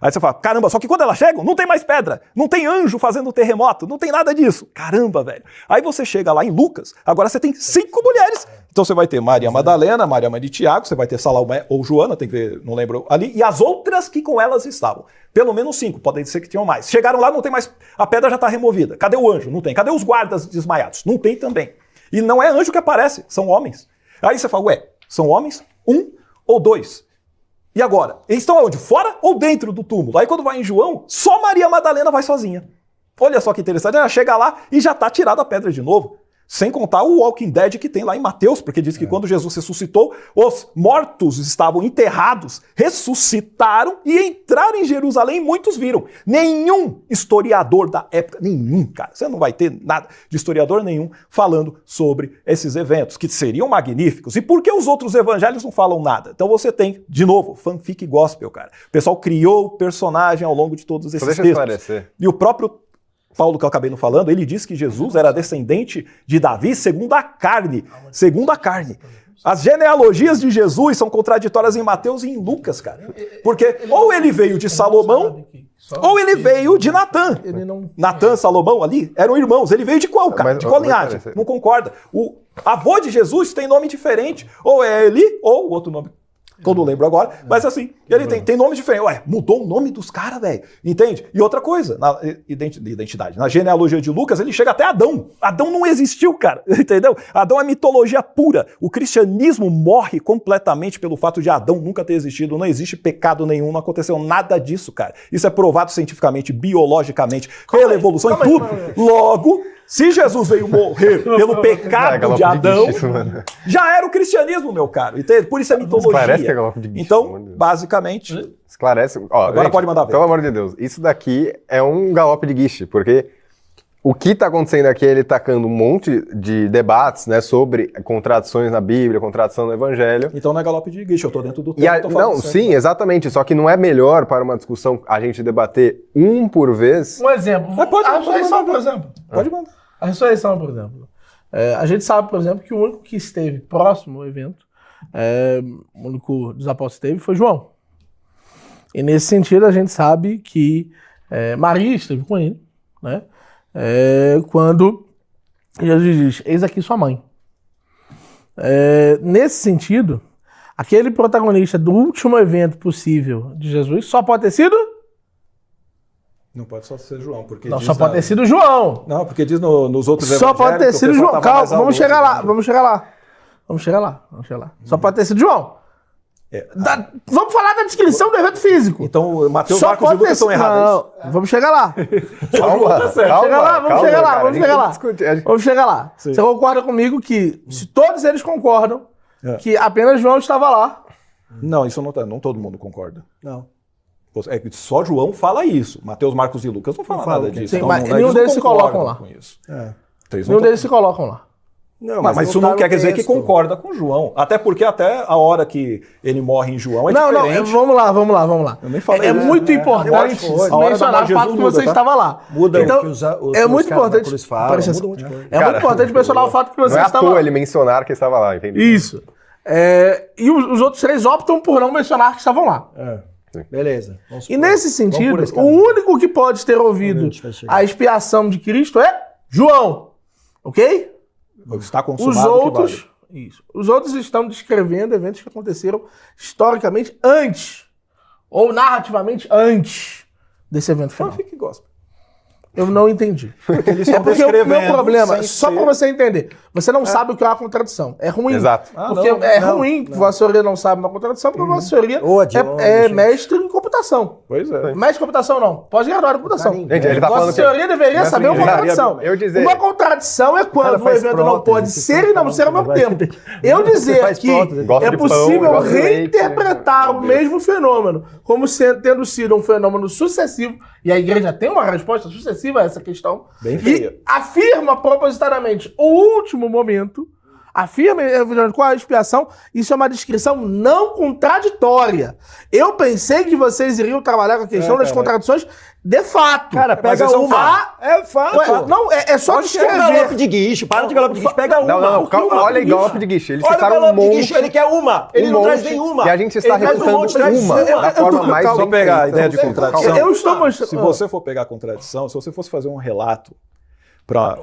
Aí você fala, caramba, só que quando elas chegam, não tem mais pedra, não tem anjo fazendo terremoto, não tem nada disso. Caramba, velho. Aí você chega lá em Lucas, agora você tem 5 mulheres. Então você vai ter Maria Madalena, Maria Mãe de Tiago, você vai ter Salomé ou Joana, tem que ver, não lembro ali, e as outras que com elas estavam. Pelo menos 5, podem ser que tinham mais. Chegaram lá, não tem mais, a pedra já está removida. Cadê o anjo? Não tem. Cadê os guardas desmaiados? Não tem também. E não é anjo que aparece, são homens. Aí você fala, ué, são homens? 1 ou 2? E agora? Eles estão onde? Fora ou dentro do túmulo? Aí quando vai em João, só Maria Madalena vai sozinha. Olha só que interessante, ela chega lá e já está tirada a pedra de novo. Sem contar o Walking Dead que tem lá em Mateus, porque diz que quando Jesus ressuscitou, os mortos estavam enterrados, ressuscitaram e entraram em Jerusalém e muitos viram. Nenhum historiador da época, nenhum, cara, você não vai ter nada de historiador nenhum falando sobre esses eventos, que seriam magníficos. E por que os outros evangelhos não falam nada? Então você tem, de novo, fanfic gospel, cara. O pessoal criou o personagem ao longo de todos esses textos. Esclarecer. E o próprio Paulo, que eu acabei não falando, ele diz que Jesus era descendente de Davi segundo a carne. Segundo a carne. As genealogias de Jesus são contraditórias em Mateus e em Lucas, cara. Porque ou ele veio de Salomão, ou ele veio de Natã. Natã, Salomão ali, eram irmãos. Ele veio de qual, cara? De qual linhagem? Não concorda. O avô de Jesus tem nome diferente. Ou é Eli, ou outro nome. Que eu não lembro agora, mas assim, ele tem nome diferente. Ué, mudou o nome dos caras, velho. Entende? E outra coisa, na identidade, na genealogia de Lucas, ele chega até Adão. Adão não existiu, cara. Entendeu? Adão é mitologia pura. O cristianismo morre completamente pelo fato de Adão nunca ter existido. Não existe pecado nenhum, não aconteceu nada disso, cara. Isso é provado cientificamente, biologicamente, pela evolução e tudo. Logo, se Jesus veio morrer pelo pecado de Adão, já era o cristianismo, meu caro. Entende? Por isso é mitologia. Então, basicamente... Esclarece. Ó, agora gente, pode mandar ver. Pelo amor de Deus, isso daqui é um galope de guiche, porque o que está acontecendo aqui é ele tacando um monte de debates, né, sobre contradições na Bíblia, contradição no Evangelho. Então não é galope de guiche, eu estou dentro do tempo. Não, sim, exatamente, só que não é melhor para uma discussão a gente debater um por vez? Um exemplo. A ressurreição, por exemplo. Pode mandar. A ressurreição, por exemplo. A gente sabe, por exemplo, que o único que esteve próximo ao evento, o único dos apóstolos que esteve foi João. E nesse sentido a gente sabe que Maria esteve com ele, né? Quando Jesus diz, eis aqui sua mãe. Nesse sentido, aquele protagonista do último evento possível de Jesus só pode ter sido... Não pode só ser João, porque não, só pode ter sido João. Não, porque diz nos outros só pode ter sido João. Calma, vamos chegar lá. Só pode ter sido João. Vamos falar da descrição do evento físico. Então, Mateus, Marcos e Lucas estão errados. Não, vamos chegar lá. Vamos chegar lá. Sim. Você concorda comigo que, se todos eles concordam, que apenas João estava lá? Não, isso não tá. Não todo mundo concorda. Não. Só João fala isso. Mateus, Marcos e Lucas não falam nada disso. Sim, mas nenhum deles se colocam lá. Nenhum deles se colocam lá. Não, mas isso não quer dizer que concorda com João. Até porque até a hora que ele morre em João é diferente. Não, vamos lá. Eu nem falei isso. Muito importante mencionar o fato que você estava lá. Muda então, o que os é muito importante. É muito importante mencionar o fato que você estava lá. Não é à toa ele mencionar que estava lá, entendeu? Isso. E os outros 3 optam por não mencionar que estavam lá. Beleza. E nesse sentido, o único que pode ter ouvido a expiação de Cristo é João. Ok? Está consumado. Os outros estão descrevendo eventos que aconteceram historicamente antes, ou narrativamente antes desse evento final. Fanfic gospel. Eu não entendi. Porque eles estão descrevendo. O meu problema, só para você entender, você não sabe o que é uma contradição. É ruim. Exato. Porque ruim que Vossa Senhoria não sabe uma contradição, porque Vossa Senhoria é mestre em computação. Pois é. Mestre em computação não. Pós-graduado em computação. Gente, ele tá Vossa Senhoria deveria saber uma contradição. Uma contradição é quando o evento não pode ser e não ser ao mesmo tempo. Eu dizer que é possível reinterpretar o mesmo fenômeno como tendo sido um fenômeno sucessivo, e a igreja tem uma resposta sucessiva a essa questão, bem feia. E afirma propositadamente o último momento, Afirma qual é a expiação. Isso é uma descrição não contraditória. Eu pensei que vocês iriam trabalhar com a questão das contradições de fato. Cara, pega uma. É fato. Ué, não, é só descrever. Galope de guicho. Para de galope de guicho. Pega uma. Não, calma, olha aí, galope de guicho. Eles Olha o citaram um galope de monte. guicho. Ele quer uma. Ele não traz nenhuma. E a gente está Ele traz um refutando monte, traz uma. Da forma mais Só bem pegar a feita. ideia de contradição. Eu estou mostrando. Se você for pegar a contradição, se você fosse fazer um relato para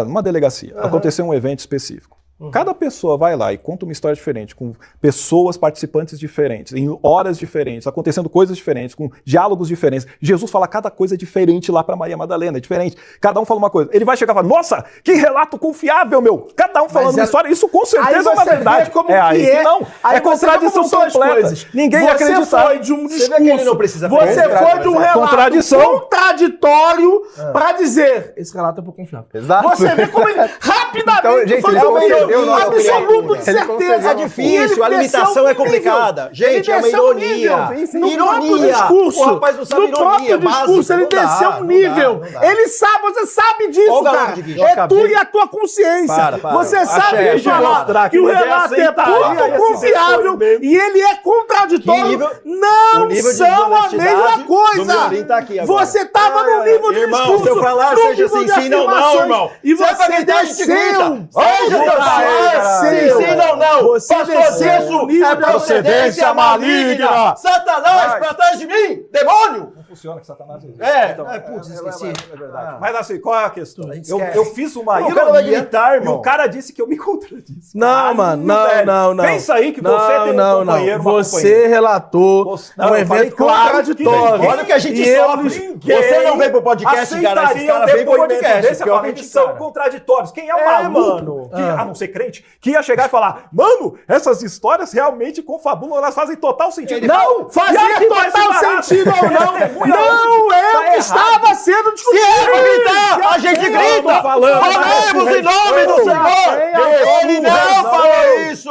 uma delegacia, aconteceu um evento específico. Cada pessoa vai lá e conta uma história diferente, com pessoas participantes diferentes, em horas diferentes, acontecendo coisas diferentes, com diálogos diferentes. Jesus fala cada coisa diferente lá para Maria Madalena, é diferente. Cada um fala uma coisa. Ele vai chegar e falar, nossa, que relato confiável, meu! Cada um falando uma história, isso com certeza é uma verdade. Aí que não. Aí É contradição são as completa. coisas. Ninguém você acredita. Foi de um Você vê que ele não precisa Você foi de um relato contradição. contraditório para dizer, esse relato é pouco confiável. Exato. Você vê como ele rapidamente Então, gente, foi ele de um concedeu nossa absoluto de Ele certeza. concedeu É difícil, a limitação é complicada. Gente, é uma ironia. No próprio discurso, O rapaz não sabe no próprio ironia, discurso, ele desceu um nível. Ele sabe, você sabe disso, Olha o cara. galope de guicho. É tu e a tua consciência. Para. Você sabe Achei, falar que o relato é pouco confiável e ele é contraditório. Não são a mesma coisa. Tá aqui agora. Você tava no nível de Irmão, discurso. se eu falar, no seja nível de assim, sim, não, afirmações, irmão. E Se é pra você gritar, a gente desceu. grita. Seja Você eu falar, desceu. sim, não. Você Passou desceu disso, no nível é de procedência maligna. Satanás, pra trás de mim, demônio. Não funciona que Satanás existe. Putz, esqueci. É verdade. Mas assim, qual é a questão? Esquece. Eu fiz uma O cara vai gritar, e irmão. o cara disse que eu me contradisse. Não, Caralho, mano, velho. não. Pensa aí que você tem um companheiro, uma Você companheira. relatou Não, um eu falei evento claro contraditório. que Olha o que a gente E sofre. Você não veio pro podcast, cara. Esse cara veio pro podcast. Desse, Pior que a falando que gente são cara. contraditórios. Quem é o É, maluco, mano. que, a não ser crente, que ia chegar e falar, mano, essas histórias realmente confabulam, elas fazem total sentido. Não, fazia total sentido ou não. Não é o que estava sendo discutido. A gente grita! Falemos em nome do Senhor! Ele não falou isso!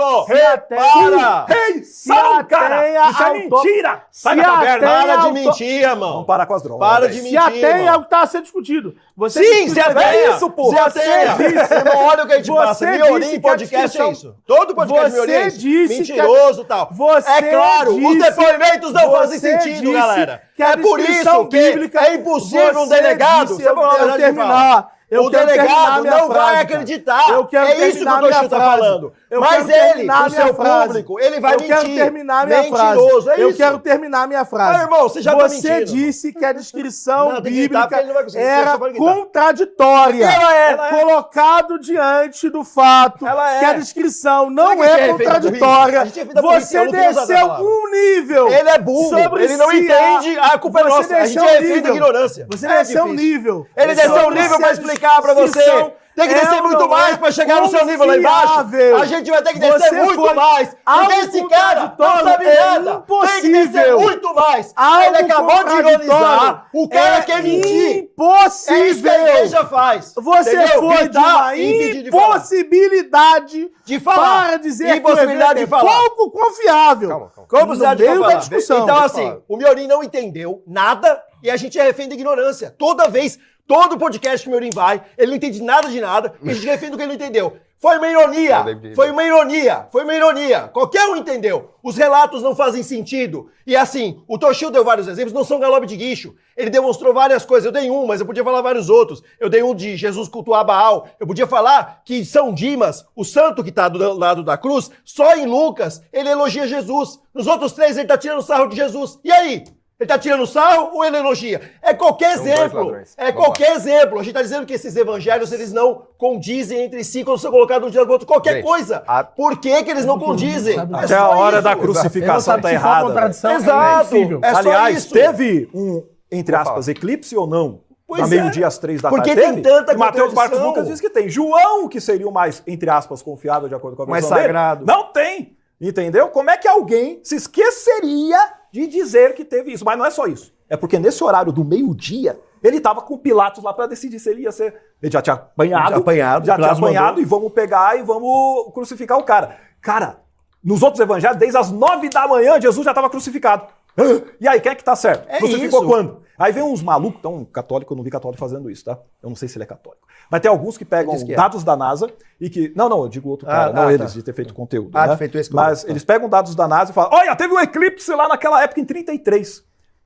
Para! Reição, cara! Isso é mentira! Sai da caverna! Para de mentir, mano! Vamos parar com as drogas. Para de Se mentir, atenha ao mano! que estava sendo discutido. Você Sim, se atenha! isso, pô. Se atenha! Irmão, olha o que a gente passa. Você Miorim disse em que a podcast é discussão- isso. Todo podcast Você Miorim é isso. disse que Mentiroso e tal. Você É claro, os disse- depoimentos não fazem você sentido, disse galera. que a É por descrição isso que bíblica- é impossível um Você delegado... disse- Sabe eu uma quero verdade que fala? terminar. Eu O quero terminar delegado minha não frase, vai cara. acreditar. Eu quero É isso que terminar o Toshio minha tá frase. falando. Eu Mas quero ele, terminar pro minha seu frase. público, ele vai Eu mentir. quero terminar minha Mentiroso, frase. é Eu isso. quero terminar minha frase. Ah, irmão, você já tá Você mentindo. disse que a descrição Não, tem que gritar, porque bíblica ele não vai conseguir, era só pode gritar. contraditória. Ela é. Colocado diante do fato Ela é. que a descrição não Sabe o que a gente é é feita contraditória. burrice? A gente é feita burrice, Você eu não tenho usado a desceu palavra. um nível. Ele é burro, sobre ele não se entende, a culpa é você nossa, a gente desceu é um refém da nível. ignorância. Você É desceu um difícil. nível. Ele desceu um Sobre nível se pra a explicar pra você. descrição Tem que descer é ou muito não mais é pra chegar no seu nível lá embaixo. confiável. A gente vai ter que descer Você muito foi mais. algo Porque esse cara não contraditório, sabe é nada. Tem que descer impossível. muito mais. Algo Ele acabou de contraditório ironizar. O cara quer mentir. Impossível. É isso que a igreja faz. Você entendeu? foi de Gritar uma e impedir de falar. impossibilidade De falar. para dizer que o Impossibilidade evento é de falar. pouco confiável. Calma. Como você No meio da falar? discussão. Então, Deixa eu assim, o Miorim não entendeu nada e a gente é refém da ignorância. Toda vez, todo podcast que o Miorim vai, ele não entende nada de nada e a gente é refém do que ele não entendeu. Foi uma ironia, foi uma ironia, foi uma ironia. Qualquer um entendeu. Os relatos não fazem sentido. E assim, o Toshio deu vários exemplos, não são galope de guicho. Ele demonstrou várias coisas. Eu dei um, mas eu podia falar vários outros. Eu dei um de Jesus cultuar Baal. Eu podia falar que São Dimas, o santo que está do lado da cruz, só em Lucas ele elogia Jesus. Nos outros três ele está tirando sarro de Jesus. E aí? Ele tá tirando sarro ou ele elogia? É qualquer São dois exemplo. ladrões. É Vamos qualquer exemplo. A gente tá dizendo que esses evangelhos, eles não condizem entre si quando são colocados um dia do outro. Qualquer Gente, coisa. Por que eles não condizem? Sabe, É Até só a hora isso. da Ele não crucificação sabe tá se for errada. contradição, velho. Exato. inadmissível. É só Aliás, isso. teve um, entre aspas, falar. eclipse ou não? Pois Da é. meio-dia às 3 da Porque tarde. tem tanta E Mateus Marcos contradição. Lucas diz que tem. João, que seria o mais, entre aspas, confiável de acordo com a Mais versão dele, sagrado. não tem. Entendeu? Como é que alguém se esqueceria de dizer que teve isso? Mas não é só isso. É porque nesse horário do meio-dia, ele estava com Pilatos lá para decidir se ele ia ser... Ele já tinha apanhado. Já tinha apanhado e vamos pegar e vamos crucificar o cara. Cara, nos outros evangelhos, desde as 9 da manhã, Jesus já estava crucificado. E aí, quem é que tá certo? É Crucificou isso. quando? Aí vem uns malucos, então católico, eu não vi católico fazendo isso, tá? Eu não sei se ele é católico. Mas tem alguns que pegam Diz que é. dados da NASA e que... Não, eu digo outro cara, não eles, de ter feito conteúdo. Ah, né? de feito esse Mas conteúdo, eles pegam dados da NASA e falam, olha, teve um eclipse lá naquela época em 33.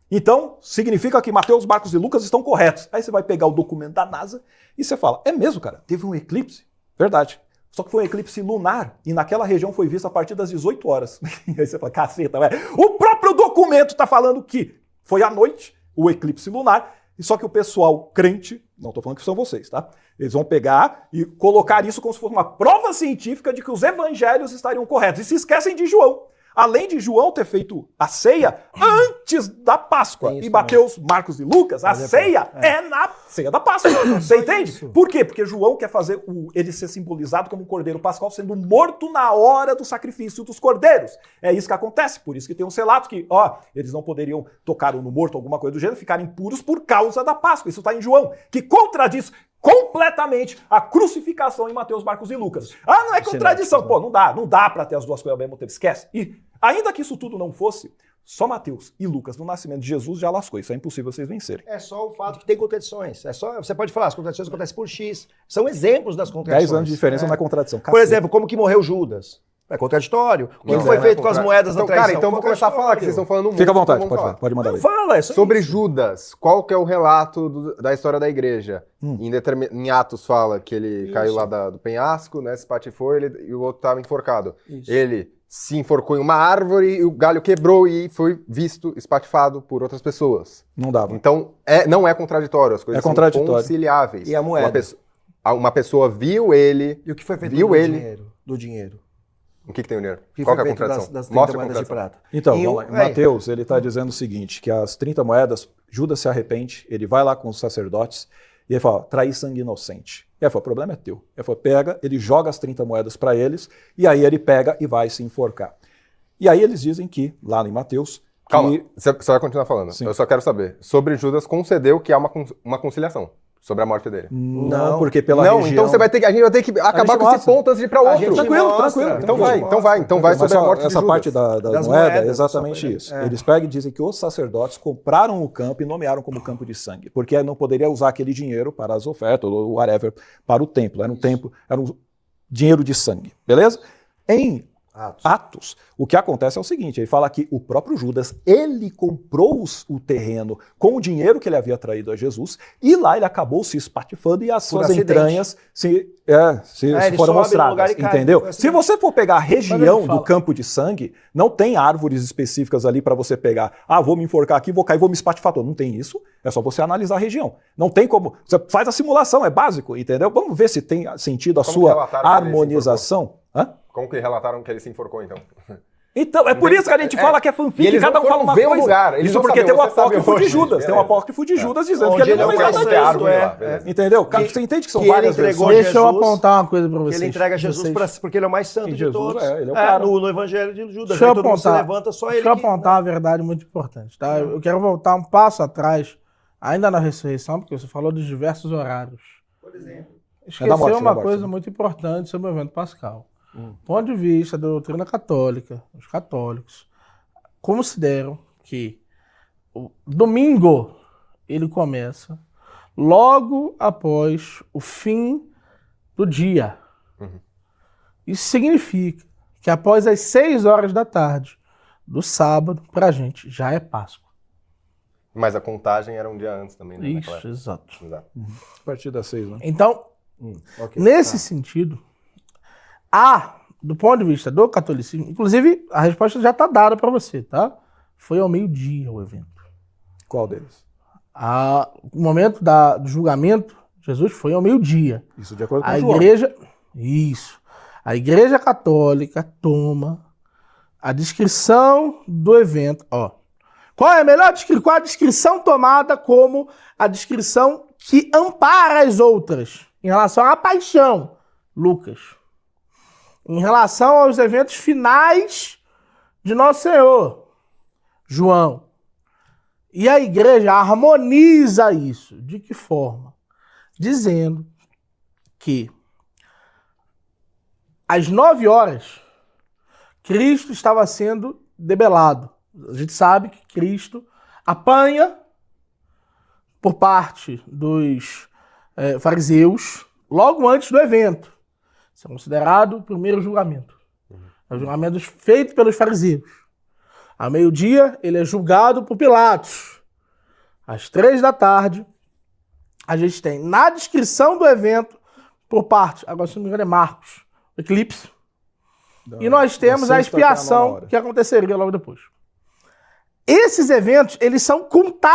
Então, significa que Mateus, Marcos e Lucas estão corretos. Aí você vai pegar o documento da NASA e você fala, é mesmo, cara? Teve um eclipse? Verdade. Só que foi um eclipse lunar e naquela região foi visto a partir das 18 horas. Aí você fala, caceta, velho. O próprio documento está falando que foi à noite o eclipse lunar, e só que o pessoal crente, não estou falando que são vocês, tá? Eles vão pegar e colocar isso como se fosse uma prova científica de que os evangelhos estariam corretos. E se esquecem de João. Além de João ter feito a ceia antes da Páscoa. Tem isso E Mateus, Marcos e Lucas, a ceia é na ceia da Páscoa. Você entende? isso. Por quê? Porque João quer fazer ele ser simbolizado como um cordeiro pascal sendo morto na hora do sacrifício dos cordeiros. É isso que acontece. Por isso que tem um selato que, eles não poderiam tocar no morto, alguma coisa do gênero, ficarem puros por causa da Páscoa. Isso está em João, que contradiz completamente a crucificação em Mateus, Marcos e Lucas. Não é contradição. Pô, não dá para ter as duas coisas ao mesmo tempo. Esquece. E ainda que isso tudo não fosse, só Mateus e Lucas no nascimento de Jesus já lascou. Isso é impossível vocês vencerem. É só o fato que tem contradições. Você pode falar, as contradições acontecem por X. São exemplos das contradições. 10 anos de diferença não é contradição. Por exemplo, como que morreu Judas? É contraditório. O que foi feito com as moedas da traição? Cara, então vou começar a falar que vocês estão falando muito. Fica à vontade, então vamos pode falar. pode mandar aí. Fala, é só Sobre isso. Judas, qual que é o relato da história da igreja? Em Atos fala que ele caiu lá do penhasco, né, se patifou e o outro estava enforcado. Isso. Ele se enforcou em uma árvore e o galho quebrou e foi visto espatifado por outras pessoas. Não dava. Então, não é contraditório, as coisas É contraditório. são conciliáveis. E a moeda? Uma pessoa viu ele... E o que foi feito Viu do ele? dinheiro? Do dinheiro. O que tem o dinheiro? Que Qual foi que é a feito contradição? das 30 Mostra a moedas de contradição. prata. Então, E vamos lá. o- é. Mateus, ele está dizendo o seguinte, que as 30 moedas, Judas se arrepende, ele vai lá com os sacerdotes e ele fala, trair sangue inocente. E aí fala, o problema é teu. Ele fala, pega, ele joga as 30 moedas para eles e aí ele pega e vai se enforcar. E aí eles dizem que, lá em Mateus, que... Calma, você vai continuar falando. Sim. Eu só quero saber. Sobre Judas concedeu que há uma conciliação sobre a morte dele. Não, porque pela Não, região... então a gente vai ter que acabar com esse mostra. ponto antes de ir para outro. gente Tranquilo, mostra, tranquilo. Então vai Mas sobre a só morte de essa Judas. parte da Das moeda moedas, é exatamente só pra- isso. Eles pegam e dizem que os sacerdotes compraram o campo e nomearam como campo de sangue, porque não poderia usar aquele dinheiro para as ofertas ou whatever para o templo. Era um dinheiro de sangue, beleza? Em Atos, o que acontece é o seguinte, ele fala que o próprio Judas, ele comprou o terreno com o dinheiro que ele havia traído a Jesus e lá ele acabou se espatifando e as suas acidente. entranhas se ele foram sobe no lugar mostradas, e cai. entendeu? Foi assim. Se você for pegar a região ele fala- do campo de sangue, não tem árvores específicas ali para você pegar, vou me enforcar aqui, vou cair, vou me espatifar todo. Não tem isso, é só você analisar a região. Não tem como, você faz a simulação, é básico, entendeu? Vamos ver se tem sentido a Como sua relataram que ele se harmonização. Hã? Como que relataram que ele se enforcou, então? Então, é por isso que a gente fala que é E fanfic, eles cada não um fala foram uma ver o coisa. lugar, eles Isso não porque sabiam, tem o você sabe apócrifo de hoje. Judas, tem o Beleza. apócrifo de Judas dizendo Onde que ele não ele fez não nada conhece disso. árvore lá, beleza. Entendeu? Que- Você entende que são que ele várias entregou versões. Deixa eu Jesus, apontar uma coisa pra vocês. Ele entrega Jesus porque ele é o mais santo E de Jesus, todos. ele é o cara. No Evangelho de Judas. Deixa eu Aí todo mundo se apontar, levanta, só deixa ele eu que- apontar uma verdade muito importante, tá? Eu quero voltar um passo atrás, ainda na ressurreição, porque você falou dos diversos horários. Por exemplo. Esqueceu morte, uma da morte, coisa né? muito importante sobre o evento pascal. Ponto de vista da doutrina católica, os católicos consideram que o domingo ele começa logo após o fim do dia. Isso significa que após as 6 horas da tarde do sábado, pra gente, já é Páscoa. Mas a contagem era um dia antes também, né? naquela Isso, época. exato. Exato. A partir das 6, né? Então, Ok. nesse sentido, do ponto de vista do catolicismo, inclusive a resposta já está dada para você, tá? Foi ao meio-dia o evento. Qual deles? O momento do julgamento, Jesus foi ao meio-dia. Isso de acordo com A João. igreja, isso. A igreja católica toma a descrição do evento, ó. Qual é a melhor descrição? Qual a descrição tomada como a descrição que ampara as outras em relação à paixão? Lucas. Em relação aos eventos finais de Nosso Senhor, João. E a igreja harmoniza isso. De que forma? Dizendo que às 9 horas, Cristo estava sendo debelado. A gente sabe que Cristo apanha por parte dos fariseus, logo antes do evento. Isso é considerado o primeiro julgamento. É o julgamento feito pelos fariseus. Ao meio-dia, ele é julgado por Pilatos. Às 3 da tarde, a gente tem na descrição do evento, por parte, agora se não me engano é Marcos, o eclipse. E nós temos a expiação que aconteceria logo depois. Esses eventos, eles são contados